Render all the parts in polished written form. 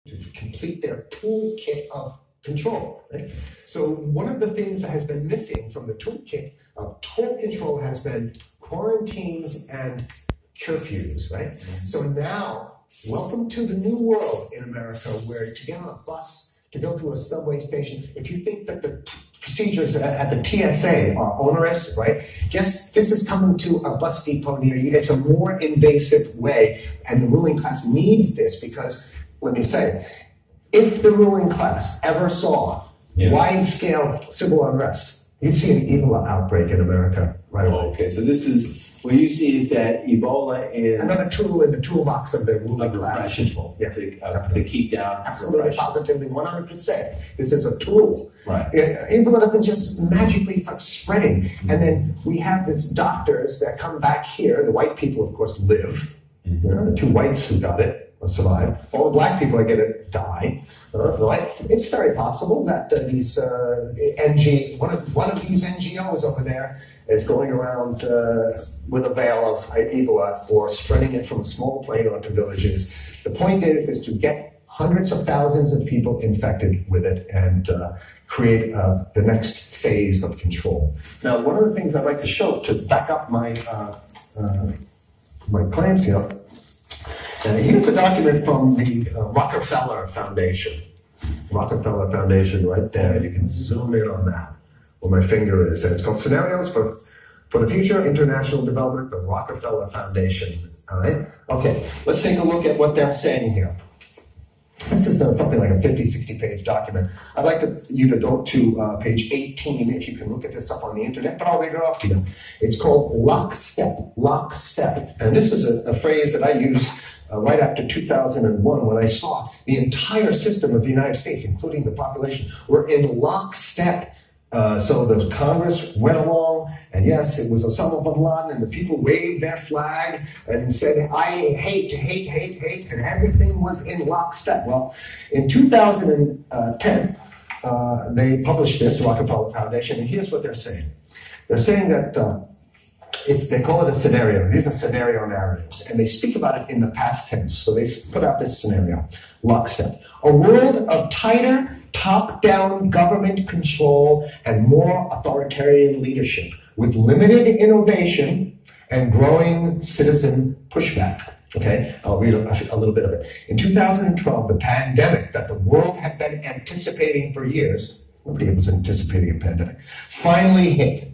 to complete their toolkit of control. Right? So one of the things that has been missing from the toolkit of total control has been quarantines and curfews, right? So now, welcome to the new world in America, where to get on a bus, to go through a subway station, if you think that the procedures at the TSA are onerous, right? Guess this is coming to a bus depot near you. It's a more invasive way, and the ruling class needs this because, let me say, if the ruling class ever saw wide-scale civil unrest, you'd see an Ebola outbreak in America right away. Okay, so this is, what you see is that Ebola is another tool in the toolbox of the ruling class control. Yeah. To keep down absolutely, positively, 100%. This is a tool. Right. Ebola doesn't just magically start spreading. And then we have these doctors that come back here. The white people, of course, live. The two whites who got it survive. All the black people that get it die. Right? It's very possible that these one of these NGOs over there is going around with a veil of Ebola or spreading it from a small plane onto villages. The point is to get hundreds of thousands of people infected with it and create the next phase of control. Now, one of the things I'd like to show to back up my my claims here. Here's a document from the Rockefeller Foundation. Rockefeller Foundation right there. You can zoom in on that where my finger is. And it's called Scenarios for the Future International Development, the Rockefeller Foundation. All right? Okay, let's take a look at what they're saying here. This is something like a 50, 60-page document. I'd like you to go to page 18 if you can look at this up on the internet, but I'll read it off to you. It's called lockstep, lockstep. And this is a phrase that I used right after 2001 when I saw the entire system of the United States, including the population, were in lockstep. So the Congress went along, and yes, it was Osama bin Laden, and the people waved their flag and said, I hate, hate, hate, hate, and everything was in lockstep. Well, in 2010, they published this, Rockefeller Foundation, and here's what they're saying. They're saying that they call it a scenario. These are scenario narratives, and they speak about it in the past tense. So they put out this scenario, lockstep. A world of tighter, top-down government control and more authoritarian leadership with limited innovation and growing citizen pushback. Okay, I'll read a little bit of it. In 2012, the pandemic that the world had been anticipating for years, nobody was anticipating a pandemic, finally hit.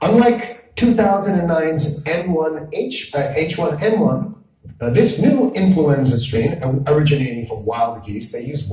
Unlike 2009's H1N1, this new influenza strain originating from wild geese, they use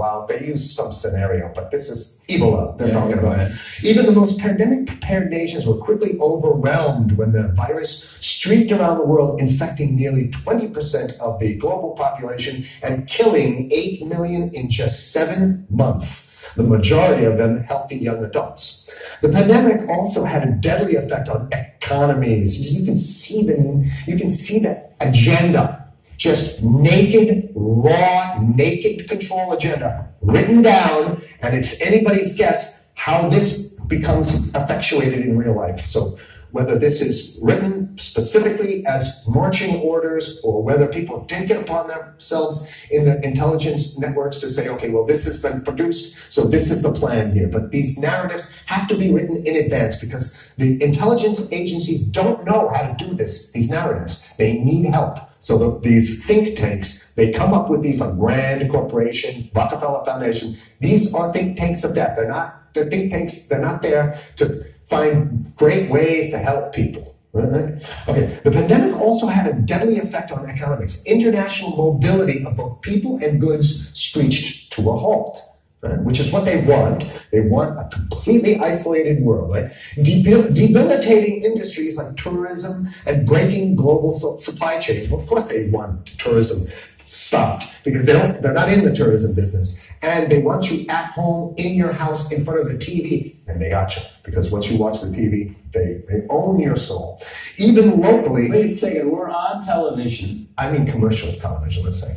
some scenario, but this is Ebola they're talking about. Even the most pandemic-prepared nations were quickly overwhelmed when the virus streaked around the world, infecting nearly 20% of the global population and killing 8 million in just 7 months, the majority of them healthy young adults. The pandemic also had a deadly effect on economies. You can see the agenda. Just naked, raw, naked control agenda written down, and it's anybody's guess how this becomes effectuated in real life. So whether this is written specifically as marching orders or whether people take it upon themselves in the intelligence networks to say, okay, well, this has been produced, so this is the plan here. But these narratives have to be written in advance because the intelligence agencies don't know how to do this, these narratives. They need help. So these think tanks, they come up with these like Rand Corporation, Rockefeller Foundation. These are think tanks of death. They're think tanks. They're not there to find great ways to help people. Right? Okay. The pandemic also had a deadly effect on economics. International mobility of both people and goods screeched to a halt. Right? Which is what they want. They want a completely isolated world, right? Debilitating industries like tourism and breaking global supply chains. Well, of course they want tourism stopped because they're not in the tourism business. And they want you at home, in your house, in front of the TV. And they got you. Because once you watch the TV, they own your soul. Even locally... Wait a second, we're on television. I mean commercial television, let's say.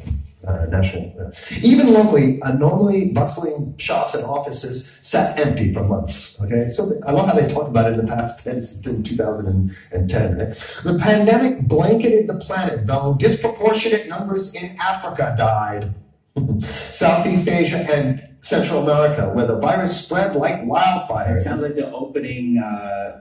National. Even locally, normally bustling shops and offices sat empty for months. Okay, so I love how they talk about it in the past tense in 2010. Right? The pandemic blanketed the planet, though disproportionate numbers in Africa died. Southeast Asia and Central America, where the virus spread like wildfire. It sounds like the opening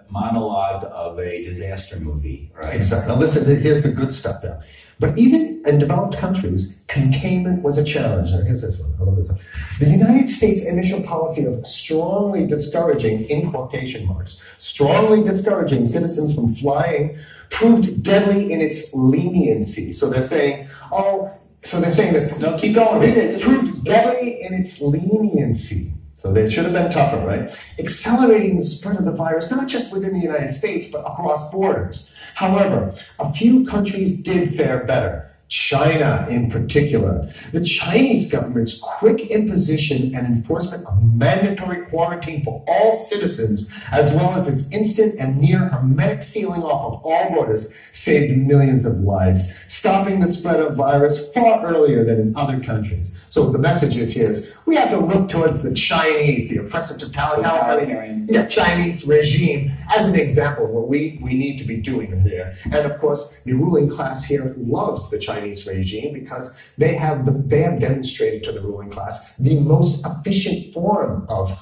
monologue of a disaster movie, right? Exactly. Now listen, here's the good stuff now. But even in developed countries, containment was a challenge. Now here's this one. I love this one. The United States' initial policy of strongly discouraging, in quotation marks, strongly discouraging citizens from flying proved deadly in its leniency. So they're saying, that, no, keep going, read it. Proved deadly in its leniency. So they should have been tougher, right? Accelerating the spread of the virus, not just within the United States, but across borders. However, a few countries did fare better. China in particular. The Chinese government's quick imposition and enforcement of mandatory quarantine for all citizens, as well as its instant and near hermetic sealing off of all borders, saved millions of lives, stopping the spread of virus far earlier than in other countries. So the message is here is we have to look towards the Chinese, the oppressive totalitarian Chinese regime as an example of what we need to be doing there. And of course, the ruling class here loves the Chinese regime because they have demonstrated to the ruling class the most efficient form of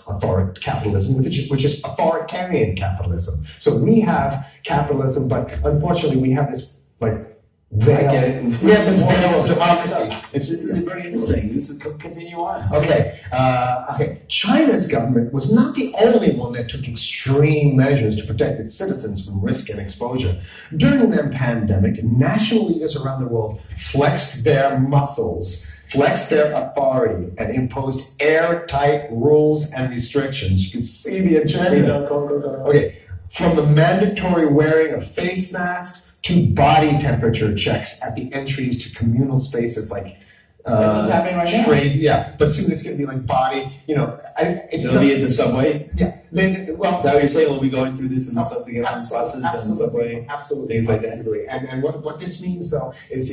capitalism, which is authoritarian capitalism. So we have capitalism, but unfortunately we have this veil. We have this veil of democracy. This is very interesting. This is continue on. Okay. China's government was not the only one that took extreme measures to protect its citizens from risk and exposure. During the pandemic, national leaders around the world flexed their muscles, flexed their authority, and imposed airtight rules and restrictions. You can see the agenda. Okay. From the mandatory wearing of face masks to body temperature checks at the entries to communal spaces like that's what's happening right now. Yeah, but soon it's going to be like body, it'll be at the subway? Yeah. Is that what you're saying? We'll be going through this in the subway, on buses and the subway? Absolutely. Things like that. Absolutely. And what this means, though, is,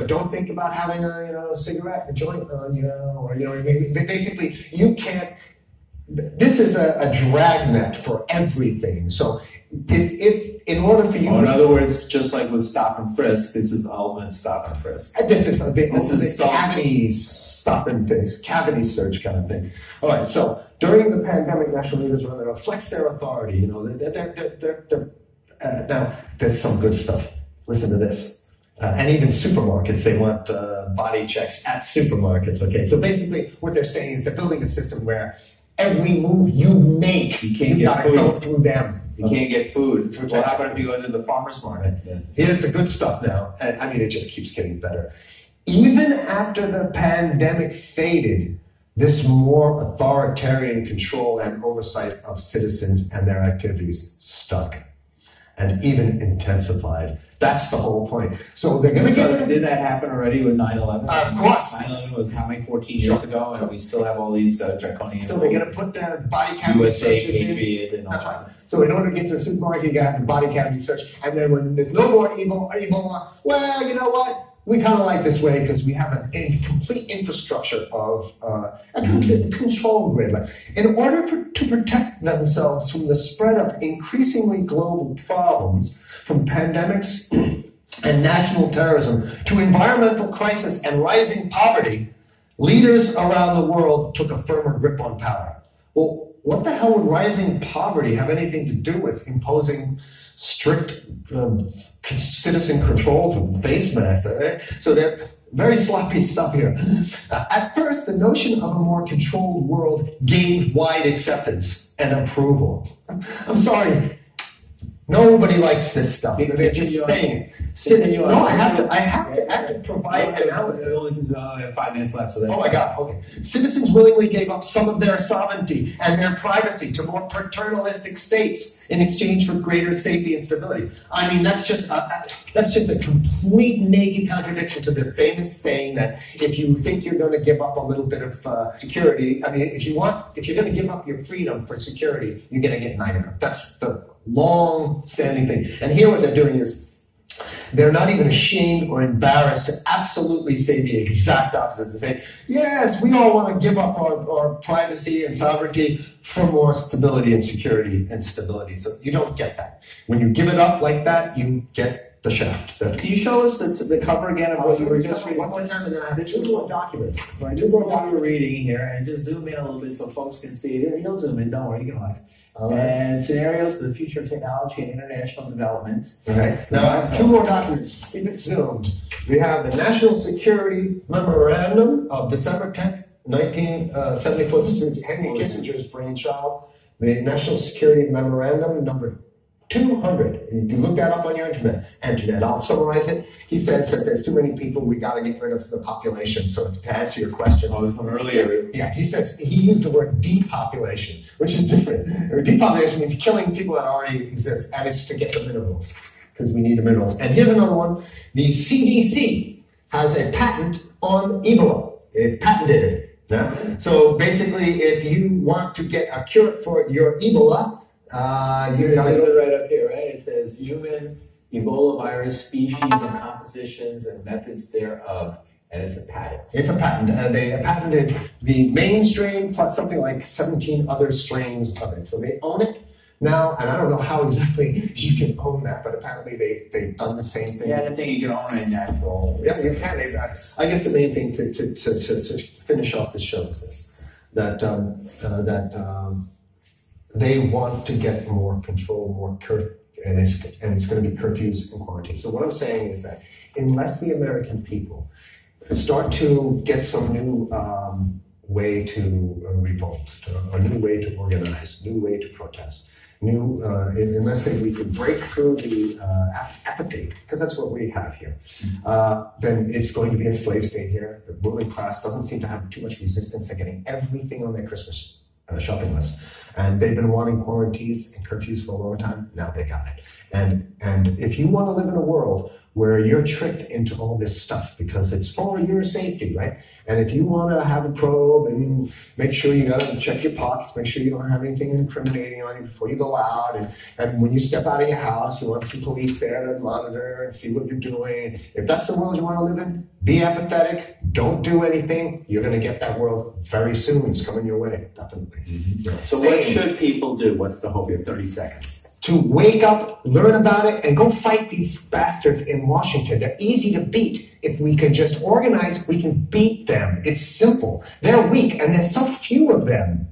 don't think about having a cigarette, a joint on, basically, you can't, this is a dragnet for everything. So if in order for you, in other words, just like with stop and frisk, this is the ultimate stop and frisk. This is cavity stop and frisk, cavity search kind of thing. All right. So during the pandemic, national leaders were going to flex their authority. Now there's some good stuff. Listen to this. And even supermarkets, they want body checks at supermarkets. Okay. So basically, what they're saying is they're building a system where every move you make, you gotta go through them. You can't get food. What happened if you go into the farmer's market? Here's the good stuff now. And it just keeps getting better. Even after the pandemic faded, this more authoritarian control and oversight of citizens and their activities stuck and even intensified. That's the whole point. So they're going to Did that happen already with 9/11? Of course. 9/11 was how many, 14 years ago, and we still have all these draconian. So they're going to put the body cavity USA, searches Patriot, and all That's that. right. So in order to get to the supermarket, you got to have the body cavity search. And then when there's no more Ebola, well, you know what? We kind of like this way because we have a complete infrastructure of a complete control grid. In order to protect themselves from the spread of increasingly global problems, from pandemics and national terrorism to environmental crisis and rising poverty, leaders around the world took a firmer grip on power. Well, what the hell would rising poverty have anything to do with imposing strict citizen controls with face masks? So they're very sloppy stuff here. At first, the notion of a more controlled world gained wide acceptance and approval. I'm sorry. Nobody likes this stuff. They're just saying it. No, I have to provide analysis. I have 5 minutes left, so that's. Oh my God, okay. Citizens willingly gave up some of their sovereignty and their privacy to more paternalistic states in exchange for greater safety and stability. I mean, that's just a complete naked contradiction to the famous saying that if you think you're going to give up a little bit of security, I mean, if you're going to give up your freedom for security, you're going to get neither. That's the long-standing thing. And here what they're doing is they're not even ashamed or embarrassed to absolutely say the exact opposite. To say, yes, we all want to give up our privacy and sovereignty for more stability and security and stability. So you don't get that. When you give it up like that, you get the shaft. Can you show us the cover again of what you were just reading? One more time, and then I have this is what documents. Right, this is what we were reading here, and just zoom in a little bit so folks can see it. He'll zoom in, don't worry, you can watch. And scenarios for the future of technology and international development. Okay. Now I have two more documents. Keep it zoomed. We have the National Security Memorandum of December 10th, 1974. This is Henry Kissinger's brainchild. The National Security Memorandum number 200. You can look that up on your internet. I'll summarize it. He says that there's too many people, we got to get rid of the population. So to answer your question from earlier. Yeah, he says, he used the word depopulation, which is different. Depopulation means killing people that already exist, and it's to get the minerals, because we need the minerals. And here's another one. The CDC has a patent on Ebola. It patented it. Yeah? So basically, if you want to get a cure for your Ebola, it says it right up here, right? It says human Ebola virus species and compositions and methods thereof, and it's a patent. It's a patent. They patented the main strain plus something like 17 other strains of it. So they own it now, and I don't know how exactly you can own that, but apparently they've done the same thing. Yeah, I think you can own it in natural. Yeah, you can. I guess the main thing to finish off this show is this, that they want to get more control, more and it's going to be curfews and quarantine. So what I'm saying is that unless the American people start to get some new way to revolt, a new way to organize, new way to protest, unless we can break through the apathy, because that's what we have here, then it's going to be a slave state here. The ruling class doesn't seem to have too much resistance. They're getting everything on their Christmas shopping list. And they've been wanting quarantines and curfews for a long time. Now they got it. And if you want to live in a world where you're tricked into all this stuff because it's for your safety, right? And if you want to have a probe and make sure you got to check your pockets, make sure you don't have anything incriminating on you before you go out. And when you step out of your house, you want some police there to monitor and see what you're doing. If that's the world you want to live in, be apathetic. Don't do anything. You're going to get that world very soon. It's coming your way, definitely. Mm-hmm. So what should people do? What's the hope? You have 30 seconds. To wake up, learn about it, and go fight these bastards in Washington. They're easy to beat. If we can just organize, we can beat them. It's simple. They're weak, and there's so few of them.